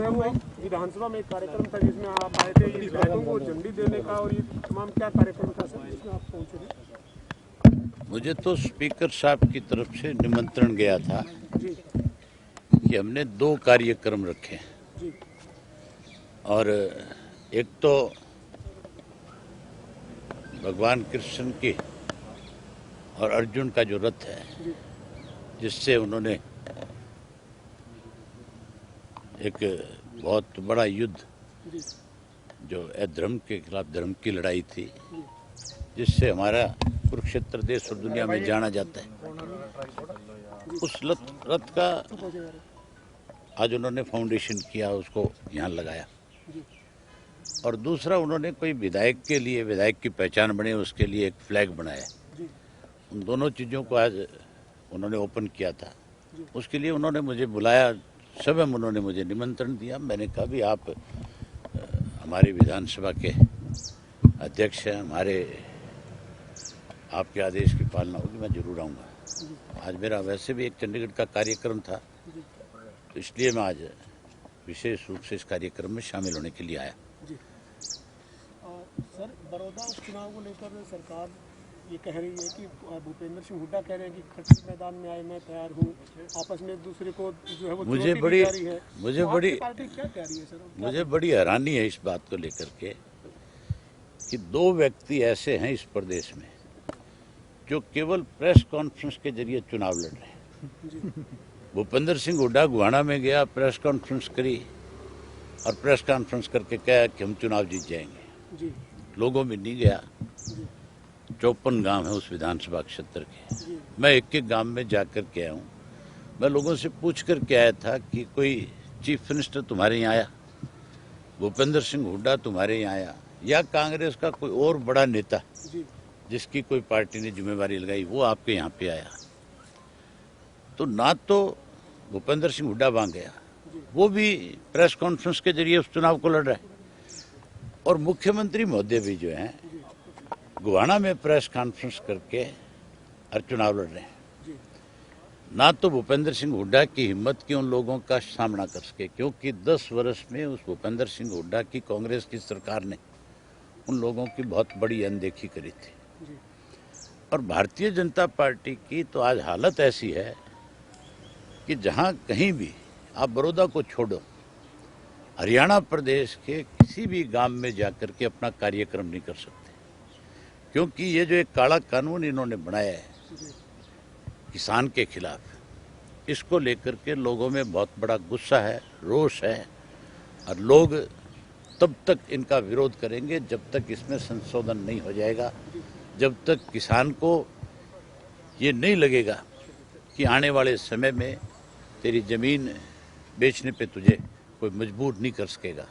विधानसभा में एक कार्यक्रम था जिसमें आप आए थे, विधायकों को झंडी देने का, और ये तमाम क्या कार्यक्रम था सर जिसमें आप पहुंचे थे? मुझे तो स्पीकर साहब की तरफ से निमंत्रण गया था जी कि हमने 2 कार्यक्रम रखे जी और एक तो भगवान कृष्ण की और अर्जुन का जो रथ है, जिससे उन्होंने एक बहुत बड़ा युद्ध, जो अधर्म के खिलाफ धर्म की लड़ाई थी, जिससे हमारा कुरुक्षेत्र देश और दुनिया में जाना जाता है, उस रथ का आज उन्होंने फाउंडेशन किया, उसको यहाँ लगाया। और दूसरा, उन्होंने कोई विधायक के लिए, विधायक की पहचान बने उसके लिए एक फ्लैग बनाया। उन दोनों चीज़ों को आज उन्होंने ओपन किया था। उसके लिए उन्होंने मुझे बुलाया, स्वयं उन्होंने मुझे निमंत्रण दिया। मैंने कहा भी आप हमारी विधानसभा के अध्यक्ष हैं, हमारे आपके आदेश की पालना होगी, मैं जरूर आऊँगा। आज मेरा वैसे भी एक चंडीगढ़ का कार्यक्रम था, तो इसलिए मैं आज विशेष रूप से इस कार्यक्रम में शामिल होने के लिए आया। सर, बड़ौदा उपचुनाव को लेकर सरकार ये कह रही है कि भूपेंद्र सिंह हुड्डा कह रहे हैं कि खट्टी मैदान में आए, मैं तैयार हूँ, आपस में एक दूसरे को जो है वो मुझे बड़ी हैरानी है इस बात को लेकर के कि 2 व्यक्ति ऐसे हैं इस प्रदेश में जो केवल प्रेस कॉन्फ्रेंस के जरिए चुनाव लड़ रहे हैं। भूपेंद्र सिंह हुड्डा गुहाना में गया, प्रेस कॉन्फ्रेंस करी और प्रेस कॉन्फ्रेंस करके कहा कि हम चुनाव जीत जाएंगे। लोगों में नहीं गया। 54 गांव है उस विधानसभा क्षेत्र के, मैं एक गांव में जाकर के आया हूँ। मैं लोगों से पूछ कर के आया था कि कोई चीफ मिनिस्टर तुम्हारे यहाँ आया, भूपेंद्र सिंह हुड्डा तुम्हारे यहाँ आया, या कांग्रेस का कोई और बड़ा नेता जिसकी कोई पार्टी ने जिम्मेवारी लगाई वो आपके यहाँ पे आया? तो ना तो भूपेंद्र सिंह हुड्डा वहां गया, वो भी प्रेस कॉन्फ्रेंस के जरिए उस चुनाव को लड़ रहा है, और मुख्यमंत्री महोदय भी जो हैं गुहाना में प्रेस कॉन्फ्रेंस करके और चुनाव लड़ रहे हैं। ना तो भूपेंद्र सिंह हुड्डा की हिम्मत की उन लोगों का सामना कर सके, क्योंकि 10 वर्ष में उस भूपेंद्र सिंह हुड्डा की कांग्रेस की सरकार ने उन लोगों की बहुत बड़ी अनदेखी करी थी। और भारतीय जनता पार्टी की तो आज हालत ऐसी है कि जहां कहीं भी आप बड़ौदा को छोड़ो, हरियाणा प्रदेश के किसी भी गांव में जाकर के अपना कार्यक्रम नहीं कर सकते, क्योंकि ये जो एक काला कानून इन्होंने बनाया है किसान के खिलाफ, इसको लेकर के लोगों में बहुत बड़ा गुस्सा है, रोष है, और लोग तब तक इनका विरोध करेंगे जब तक इसमें संशोधन नहीं हो जाएगा, जब तक किसान को ये नहीं लगेगा कि आने वाले समय में तेरी जमीन बेचने पे तुझे कोई मजबूर नहीं कर सकेगा,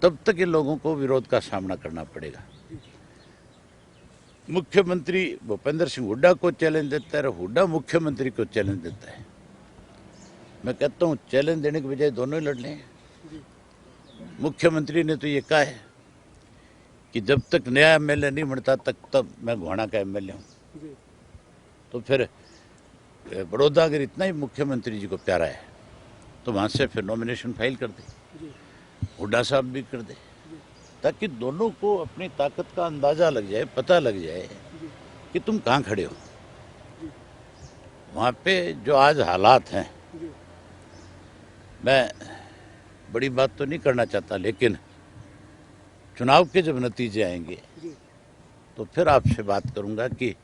तब तक इन लोगों को विरोध का सामना करना पड़ेगा। मुख्यमंत्री भूपेंद्र सिंह हुड्डा को चैलेंज देता है, हुड्डा मुख्यमंत्री को चैलेंज देता है। मैं कहता हूँ चैलेंज देने के बजाय दोनों ही लड़ लें। मुख्यमंत्री ने तो ये कहा है कि जब तक नया एमएलए नहीं बनता तब मैं गुहाना का एमएलए हूँ। तो फिर बड़ौदा अगर इतना ही मुख्यमंत्री जी को प्यारा है तो वहाँ से फिर नॉमिनेशन फाइल कर दे, हुड्डा साहब भी कर दे, ताकि दोनों को अपनी ताकत का अंदाजा लग जाए, पता लग जाए कि तुम कहाँ खड़े हो। वहाँ पे जो आज हालात हैं, मैं बड़ी बात तो नहीं करना चाहता, लेकिन चुनाव के जब नतीजे आएंगे तो फिर आपसे बात करूंगा कि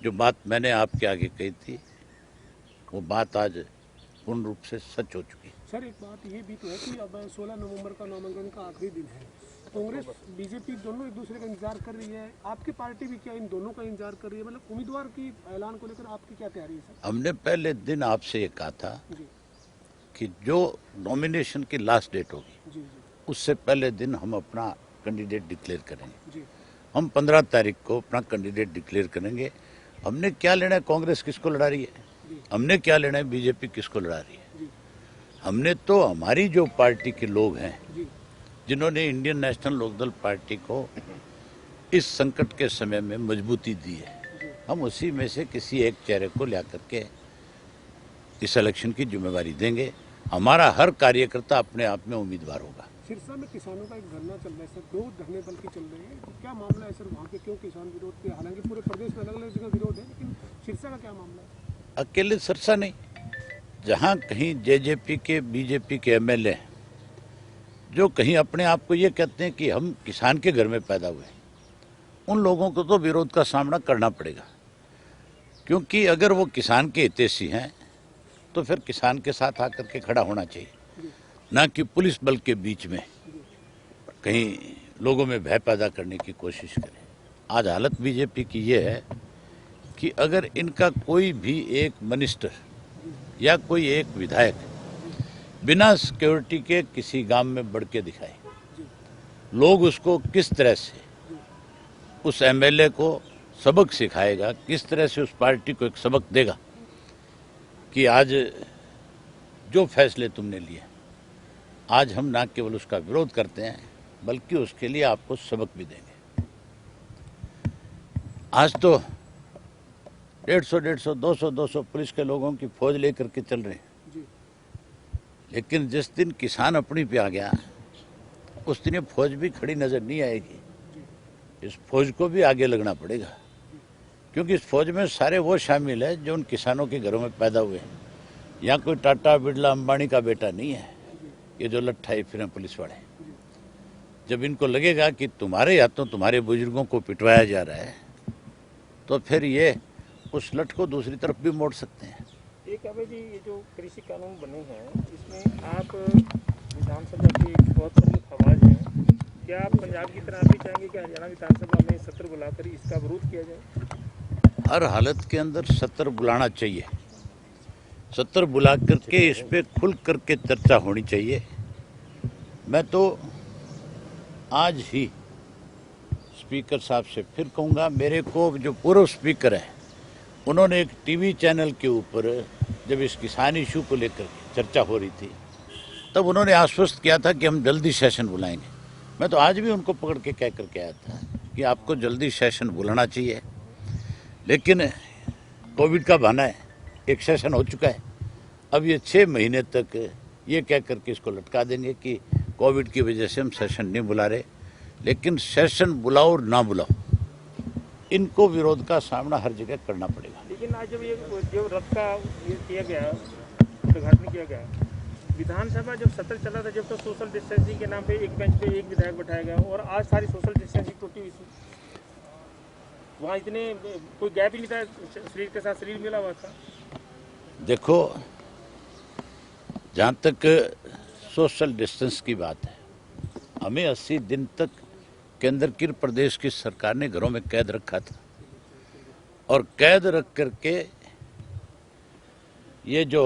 जो बात मैंने आपके आगे कही थी वो बात आज पूर्ण रूप से सच हो चुकी है। सर, एक बात ये भी तो है कि अब 16 नवंबर का नामांकन का आखिरी दिन है, कांग्रेस बीजेपी दोनों एक दूसरे का इंतजार कर रही है, आपकी पार्टी भी क्या इन दोनों का इंतजार कर रही है? मतलब उम्मीदवार की ऐलान को लेकर आपकी क्या तैयारी है सर? हमने पहले दिन आपसे ये कहा था कि जो नॉमिनेशन की लास्ट डेट होगी उससे पहले दिन हम अपना कैंडिडेट डिक्लेयर करेंगे। हम 15 तारीख को अपना कैंडिडेट डिक्लेयर करेंगे। हमने क्या लेना है कांग्रेस किसको लड़ा रही है, हमने क्या लेना है बीजेपी किसको लड़ा रही है। हमने तो हमारी जो पार्टी के लोग हैं जिन्होंने इंडियन नेशनल लोकदल पार्टी को इस संकट के समय में मजबूती दी है, हम उसी में से किसी एक चेहरे को ला करके इस इलेक्शन की जिम्मेवारी देंगे हमारा हर कार्यकर्ता अपने आप में उम्मीदवार होगा। सिरसा में किसानों का एक धरना चल रहा है सर, 2 धरने बल्कि चल रहे हैं, तो क्या मामला है सर वहाँ पे, क्यों किसान विरोध के? हालांकि पूरे प्रदेश में अलग अलग जगह विरोध है, लेकिन सिरसा का क्या मामला है? अकेले सिरसा नहीं, जहाँ कहीं जेजेपी के बीजेपी के एमएलए जो कहीं अपने आप को ये कहते हैं कि हम किसान के घर में पैदा हुए, उन लोगों को तो विरोध का सामना करना पड़ेगा, क्योंकि अगर वो किसान के हितैषी हैं तो फिर किसान के साथ आकर के खड़ा होना चाहिए, ना कि पुलिस बल के बीच में कहीं लोगों में भय पैदा करने की कोशिश करें। आज हालत बीजेपी की ये है कि अगर इनका कोई भी एक मिनिस्टर या कोई एक विधायक बिना सिक्योरिटी के किसी गांव में बढ़ के दिखाए, लोग उसको किस तरह से उस एमएलए को सबक सिखाएगा, किस तरह से उस पार्टी को एक सबक देगा कि आज जो फैसले तुमने लिए, आज हम ना केवल उसका विरोध करते हैं बल्कि उसके लिए आपको सबक भी देंगे। आज तो 150, 200 पुलिस के लोगों की फौज लेकर के चल रहे हैं, लेकिन जिस दिन किसान अपनी पे आ गया उस दिन ये फौज भी खड़ी नजर नहीं आएगी। इस फौज को भी आगे लगना पड़ेगा, क्योंकि इस फौज में सारे वो शामिल है जो उन किसानों के घरों में पैदा हुए हैं। यहाँ कोई टाटा बिरला अंबानी का बेटा नहीं है ये जो लट्ठाई फिरें पुलिस वाले। जब इनको लगेगा कि तुम्हारे हाथों तुम्हारे बुजुर्गों को पिटवाया जा रहा है तो फिर ये उस लठ को दूसरी तरफ भी मोड़ सकते हैं। एक अभय जी, ये जो कृषि कानून बने हैं इसमें आप विधानसभा की बहुत प्रमुख आवाज है, क्या आप पंजाब की तरह भी चाहेंगे कि हरियाणा विधानसभा में सत्र बुलाकर इसका विरोध किया जाए? हर हालत के अंदर सत्र बुलाना चाहिए, सत्र बुला करके इस पे खुल करके चर्चा होनी चाहिए। मैं तो आज ही स्पीकर साहब से फिर कहूँगा, मेरे को जो पूर्व स्पीकर है उन्होंने एक टीवी चैनल के ऊपर जब इस किसान इशू को लेकर चर्चा हो रही थी तब उन्होंने आश्वस्त किया था कि हम जल्दी सेशन बुलाएंगे। मैं तो आज भी उनको पकड़ के कह करके आया था कि आपको जल्दी सेशन बुलाना चाहिए, लेकिन कोविड का बहाना है, एक सेशन हो चुका है, अब ये 6 महीने तक ये कह करके इसको लटका देंगे कि कोविड की वजह से हम सेशन नहीं बुला रहे। लेकिन सेशन बुलाओ और ना बुलाओ, इनको विरोध का सामना हर जगह करना पड़ेगा। लेकिन आज जब ये जो रथ का ये किया गया, उद्घाटन किया गया, विधानसभा जब सत्र चला था जब तो सोशल डिस्टेंसिंग के नाम पे एक बेंच पे एक विधायक बैठाया गया और आज सारी सोशल डिस्टेंसिंग टूटी हुई थी, वहाँ इतने कोई गैप ही नहीं था, शरीर के साथ शरीर मिला हुआ था। देखो, जहाँ तक सोशल डिस्टेंस की बात है, हमें 80 दिन तक केंद्र की प्रदेश की सरकार ने घरों में कैद रखा था और कैद रख करके ये जो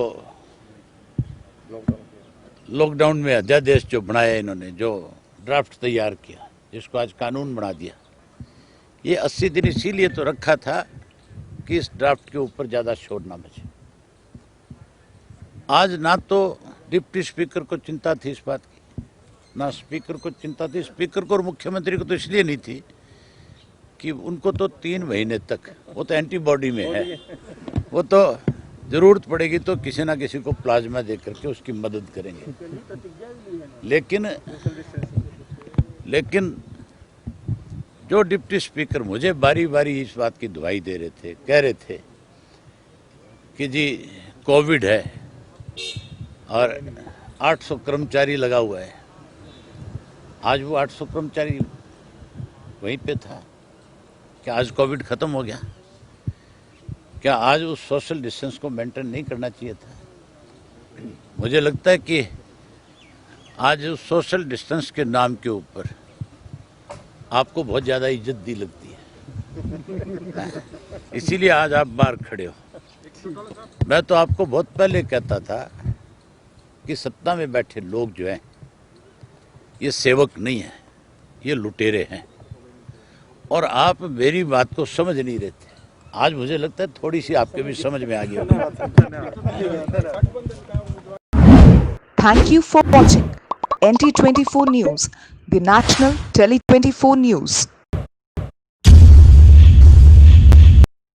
लॉकडाउन में अध्यादेश जो बनाया इन्होंने, जो ड्राफ्ट तैयार किया जिसको आज कानून बना दिया, ये 80 दिन इसीलिए तो रखा था कि इस ड्राफ्ट के ऊपर ज़्यादा शोर ना मचे। आज ना तो डिप्टी स्पीकर को चिंता थी इस बात की, ना स्पीकर को चिंता थी। स्पीकर को और मुख्यमंत्री को तो इसलिए नहीं थी कि उनको तो 3 महीने तक, वो तो एंटीबॉडी में है, वो तो जरूरत पड़ेगी तो किसी ना किसी को प्लाज्मा दे करके उसकी मदद करेंगे। लेकिन जो डिप्टी स्पीकर मुझे बारी बारी इस बात की दुहाई दे रहे थे, कह रहे थे कि जी कोविड है और 800 कर्मचारी लगा हुआ है, आज वो 800 कर्मचारी वहीं पे था। क्या आज कोविड खत्म हो गया? क्या आज उस सोशल डिस्टेंस को मेंटेन नहीं करना चाहिए था? मुझे लगता है कि आज उस सोशल डिस्टेंस के नाम के ऊपर आपको बहुत ज़्यादा इज्जत दी लगती है, इसीलिए आज आप बाहर खड़े हो। मैं तो आपको बहुत पहले कहता था कि सत्ता में बैठे लोग जो हैं ये सेवक नहीं है, ये लुटेरे हैं, और आप मेरी बात को समझ नहीं रहे थे। आज मुझे लगता है थोड़ी सी आपके भी समझ में आ गई होगी। Thank you for watching NT24 News, the National Tele 24 News.